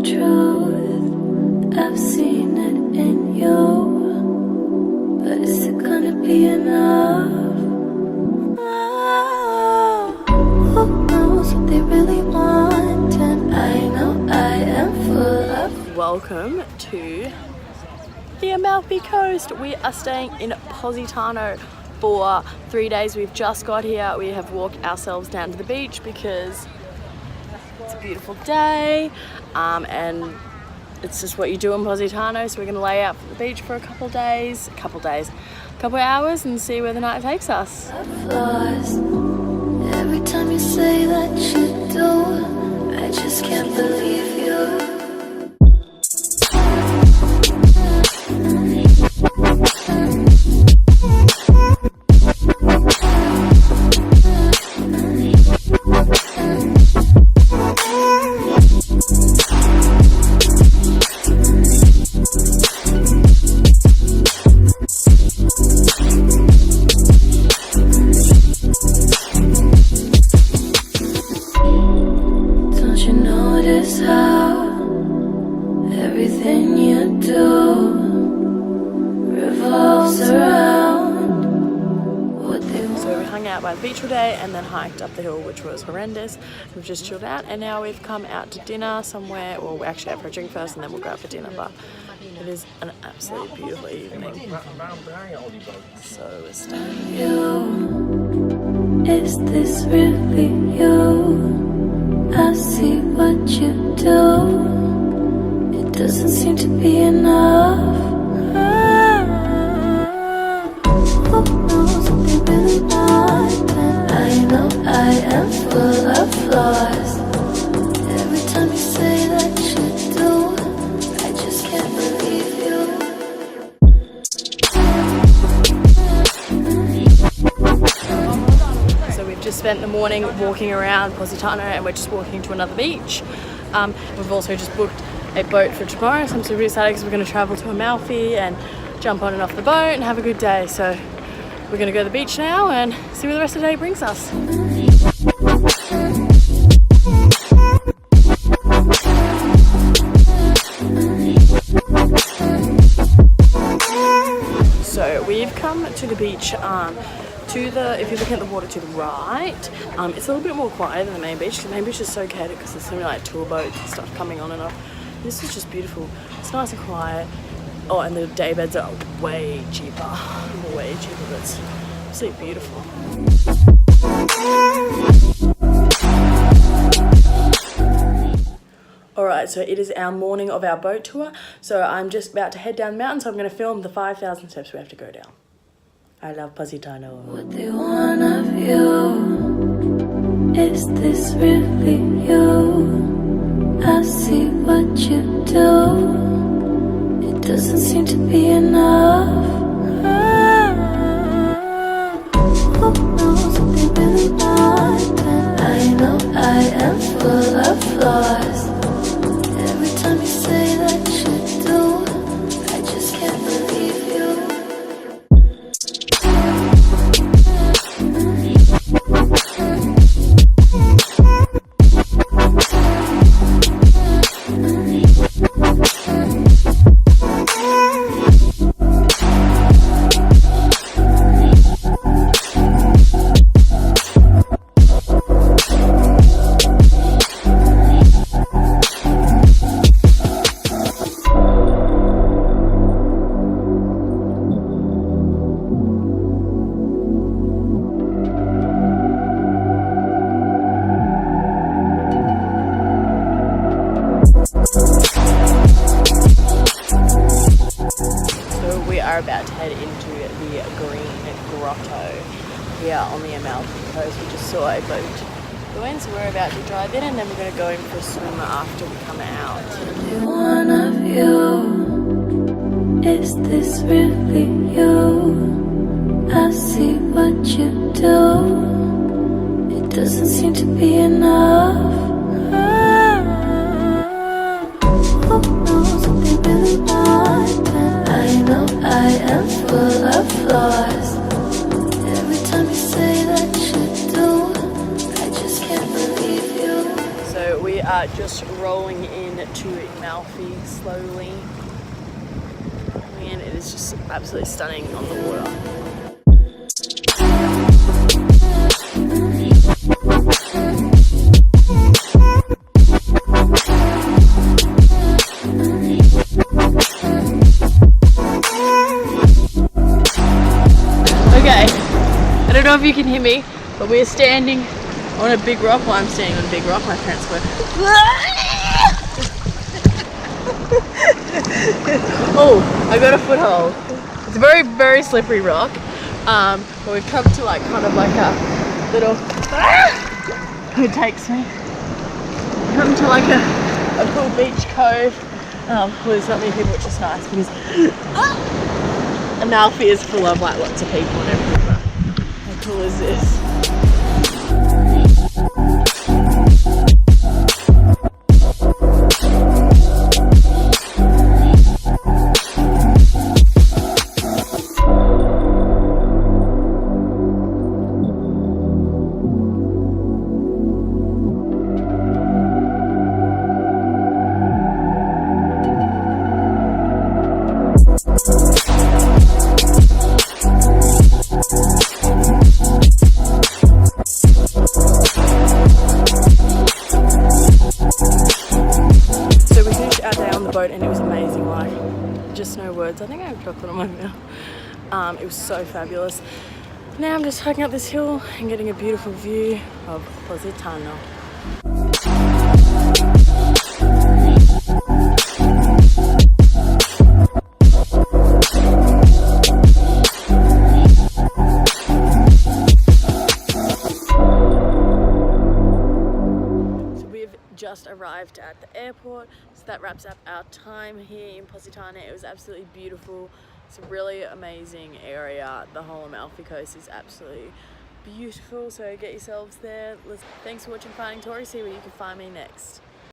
truth. I've seen it in you, but is it gonna be enough? Oh, who knows what they really want? And I know I am full of. Welcome to the Amalfi Coast. We are staying in Positano for 3 days. We've just got here. We have walked ourselves down to the beach because it's a beautiful day, and it's just what you do in Positano. So we're going to lay out for the beach for a couple hours and see where the night takes us. Every time you say that you do, I just can't believe you. Everything you do revolves around what they want. So we hung out by the beach all day and then hiked up the hill, which was horrendous. We've just chilled out and now we've come out to dinner somewhere. Well, we actually have for a drink first and then we'll go out for dinner, but it is an absolutely beautiful evening. So we're staying. You, is this really you? I see what you do. It doesn't seem to be enough. Who knows what they really want? And I know I am full of flaws. Every time you say that you do, I just can't believe you. So we've just spent the morning walking around Positano and we're just walking to another beach. We've also just booked a boat for tomorrow, so I'm super excited because we're going to travel to Amalfi and jump on and off the boat and have a good day. So we're going to go to the beach now and see where the rest of the day brings us. So we've come to the beach. If you're looking at the water to the right, it's a little bit more quiet than the main beach. The main beach is so chaotic because there's so many like tour boats and stuff coming on and off. This is just beautiful. It's nice and quiet. Oh, and the day beds are way cheaper. Way cheaper, but it's absolutely beautiful. Alright, so it is our morning of our boat tour. So I'm just about to head down the mountain, so I'm going to film the 5,000 steps we have to go down. I love Positano. What they want of you, is this really you? I see what you do, it doesn't seem to be enough. Who knows what they really want? And I know I am full of flaws. Every time you say that you do, I just can't believe you. About to head into the Green Grotto here on the Amalfi Coast. We just saw a boat go in, so we're about to drive in and then we're going to go in for a swim after we come out. One of you, is this really you? I see what you do, it doesn't seem to be enough. Who knows what they really want? And I know I am full of flaws. Every time you say that you do, I just can't believe you. So we are are just rolling into Amalfi slowly. And it is just absolutely stunning on the water. Okay, I don't know if you can hear me, but we're standing on a big rock. Well, I'm standing on a big rock. My parents were. Oh, I got a foothold. It's a very, very slippery rock. But we've come to like kind of like a little. It takes me. Come to like a cool beach cove. Well, there's not many people, which is nice because Amalfi is full of like lots of people and everything. But how cool is this? And it was amazing, like just no words. I think I have chocolate on my mouth. It was so fabulous. Now I'm just hiking up this hill and getting a beautiful view of Positano. Just arrived at the airport, so that wraps up our time here in Positano. It was absolutely beautiful. It's a really amazing area. The whole Amalfi Coast is absolutely beautiful, so get yourselves there. Thanks for watching Finding Tori. See where you can find me next.